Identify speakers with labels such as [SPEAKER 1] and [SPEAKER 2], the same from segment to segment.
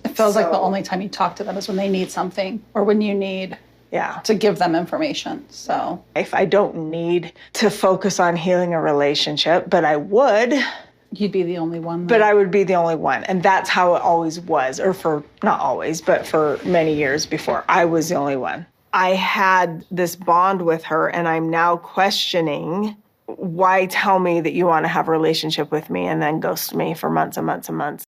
[SPEAKER 1] It feels like the only time you talk to them is when they need something or when you need to give them information. So
[SPEAKER 2] if I don't need to focus on healing a relationship, but I would.
[SPEAKER 1] You'd be the only one.
[SPEAKER 2] But I would be the only one. And that's how it always was, or for, not always, but for many years before, I was the only one. I had this bond with her, and I'm now questioning, why tell me that you want to have a relationship with me and then ghost me for months and months and months?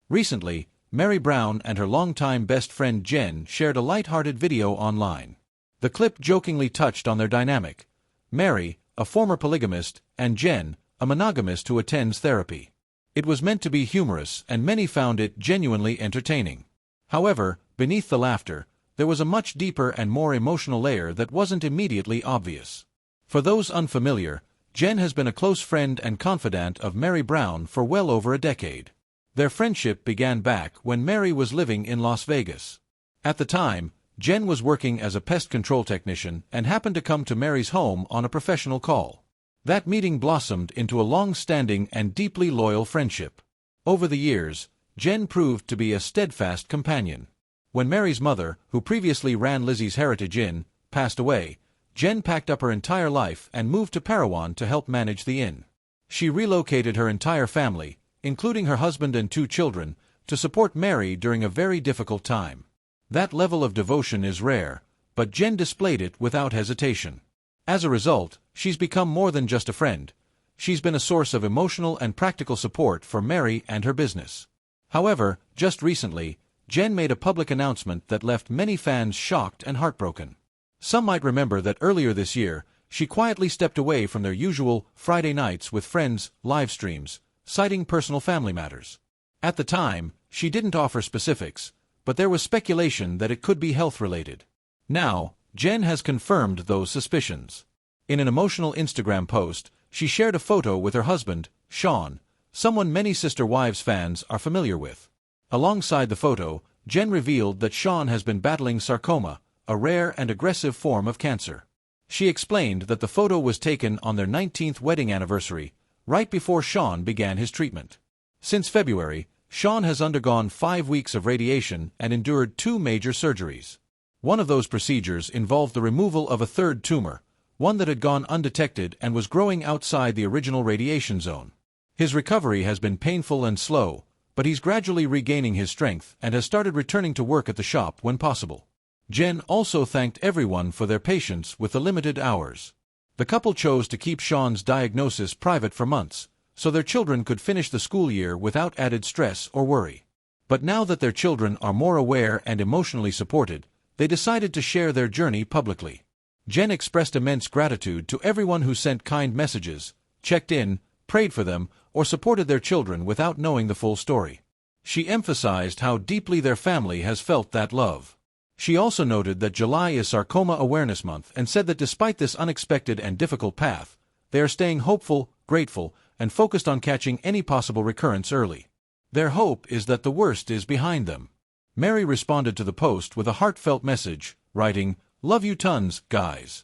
[SPEAKER 3] Recently, Mary Brown and her longtime best friend Jen shared a light-hearted video online. The clip jokingly touched on their dynamic. Mary, a former polygamist, and Jen, a monogamist who attends therapy. It was meant to be humorous, and many found it genuinely entertaining. However, beneath the laughter, there was a much deeper and more emotional layer that wasn't immediately obvious. For those unfamiliar, Jen has been a close friend and confidant of Mary Brown for well over a decade. Their friendship began back when Mary was living in Las Vegas. At the time, Jen was working as a pest control technician and happened to come to Mary's home on a professional call. That meeting blossomed into a long-standing and deeply loyal friendship. Over the years, Jen proved to be a steadfast companion. When Mary's mother, who previously ran Lizzie's Heritage Inn, passed away, Jen packed up her entire life and moved to Parowan to help manage the inn. She relocated her entire family, including her husband and 2 children, to support Mary during a very difficult time. That level of devotion is rare, but Jen displayed it without hesitation. As a result, she's become more than just a friend. She's been a source of emotional and practical support for Mary and her business. However, just recently, Jen made a public announcement that left many fans shocked and heartbroken. Some might remember that earlier this year, she quietly stepped away from their usual Friday nights with friends live streams, citing personal family matters. At the time, she didn't offer specifics, but there was speculation that it could be health-related. Now, Jen has confirmed those suspicions. In an emotional Instagram post, she shared a photo with her husband, Sean, someone many Sister Wives fans are familiar with. Alongside the photo, Jen revealed that Sean has been battling sarcoma, a rare and aggressive form of cancer. She explained that the photo was taken on their 19th wedding anniversary, right before Sean began his treatment. Since February, Sean has undergone 5 weeks of radiation and endured 2 major surgeries. One of those procedures involved the removal of a 3rd tumor, one that had gone undetected and was growing outside the original radiation zone. His recovery has been painful and slow, but he's gradually regaining his strength and has started returning to work at the shop when possible. Jen also thanked everyone for their patience with the limited hours. The couple chose to keep Sean's diagnosis private for months, so their children could finish the school year without added stress or worry. But now that their children are more aware and emotionally supported, they decided to share their journey publicly. Jen expressed immense gratitude to everyone who sent kind messages, checked in, prayed for them, or supported their children without knowing the full story. She emphasized how deeply their family has felt that love. She also noted that July is Sarcoma Awareness Month and said that despite this unexpected and difficult path, they are staying hopeful, grateful, and focused on catching any possible recurrence early. Their hope is that the worst is behind them. Mary responded to the post with a heartfelt message, writing, "Love you tons, guys."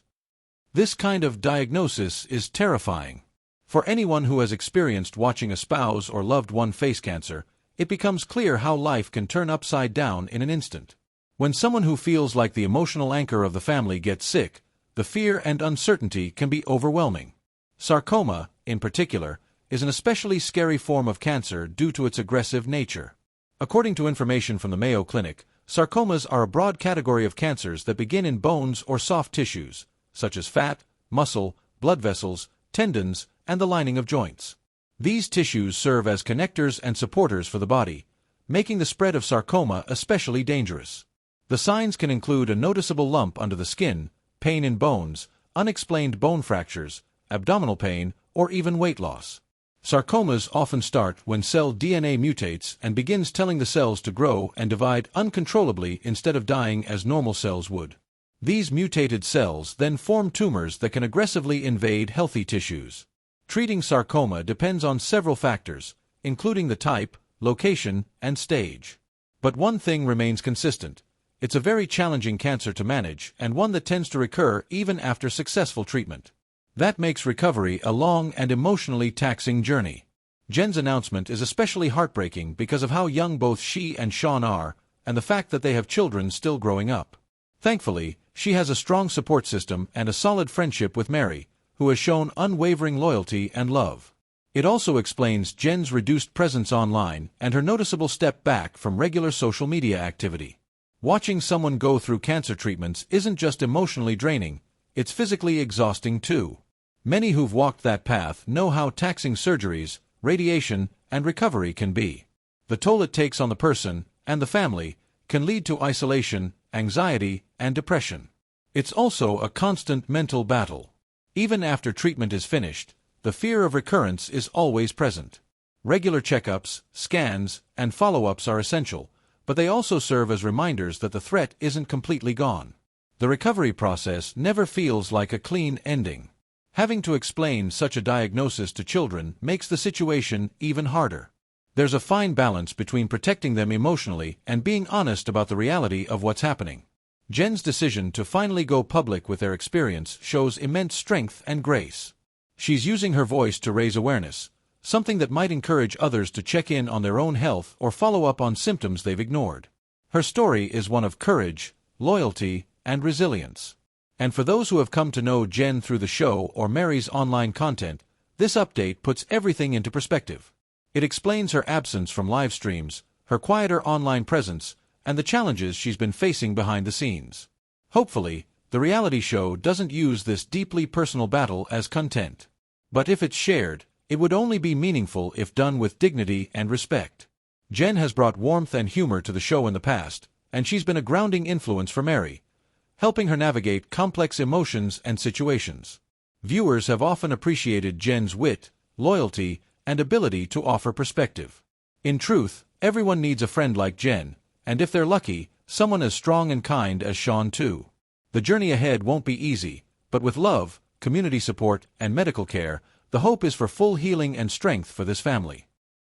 [SPEAKER 3] This kind of diagnosis is terrifying. For anyone who has experienced watching a spouse or loved one face cancer, it becomes clear how life can turn upside down in an instant. When someone who feels like the emotional anchor of the family gets sick, the fear and uncertainty can be overwhelming. Sarcoma, in particular, is an especially scary form of cancer due to its aggressive nature. According to information from the Mayo Clinic, sarcomas are a broad category of cancers that begin in bones or soft tissues, such as fat, muscle, blood vessels, tendons, and the lining of joints. These tissues serve as connectors and supporters for the body, making the spread of sarcoma especially dangerous. The signs can include a noticeable lump under the skin, pain in bones, unexplained bone fractures, abdominal pain, or even weight loss. Sarcomas often start when cell DNA mutates and begins telling the cells to grow and divide uncontrollably instead of dying as normal cells would. These mutated cells then form tumors that can aggressively invade healthy tissues. Treating sarcoma depends on several factors, including the type, location, and stage. But one thing remains consistent. It's a very challenging cancer to manage and one that tends to recur even after successful treatment. That makes recovery a long and emotionally taxing journey. Jen's announcement is especially heartbreaking because of how young both she and Sean are, and the fact that they have children still growing up. Thankfully, she has a strong support system and a solid friendship with Mary, who has shown unwavering loyalty and love. It also explains Jen's reduced presence online and her noticeable step back from regular social media activity. Watching someone go through cancer treatments isn't just emotionally draining, it's physically exhausting too. Many who've walked that path know how taxing surgeries, radiation, and recovery can be. The toll it takes on the person and the family can lead to isolation, anxiety, and depression. It's also a constant mental battle. Even after treatment is finished, the fear of recurrence is always present. Regular checkups, scans, and follow-ups are essential, but they also serve as reminders that the threat isn't completely gone. The recovery process never feels like a clean ending. Having to explain such a diagnosis to children makes the situation even harder. There's a fine balance between protecting them emotionally and being honest about the reality of what's happening. Jen's decision to finally go public with their experience shows immense strength and grace. She's using her voice to raise awareness, something that might encourage others to check in on their own health or follow up on symptoms they've ignored. Her story is one of courage, loyalty, and resilience. And for those who have come to know Jen through the show or Mary's online content, this update puts everything into perspective. It explains her absence from live streams, her quieter online presence, and the challenges she's been facing behind the scenes. Hopefully, the reality show doesn't use this deeply personal battle as content. But if it's shared, it would only be meaningful if done with dignity and respect. Jen has brought warmth and humor to the show in the past, and she's been a grounding influence for Mary, helping her navigate complex emotions and situations. Viewers have often appreciated Jen's wit, loyalty, and ability to offer perspective. In truth, everyone needs a friend like Jen, and if they're lucky, someone as strong and kind as Sean too. The journey ahead won't be easy, but with love, community support, and medical care, the hope is for full healing and strength for this family.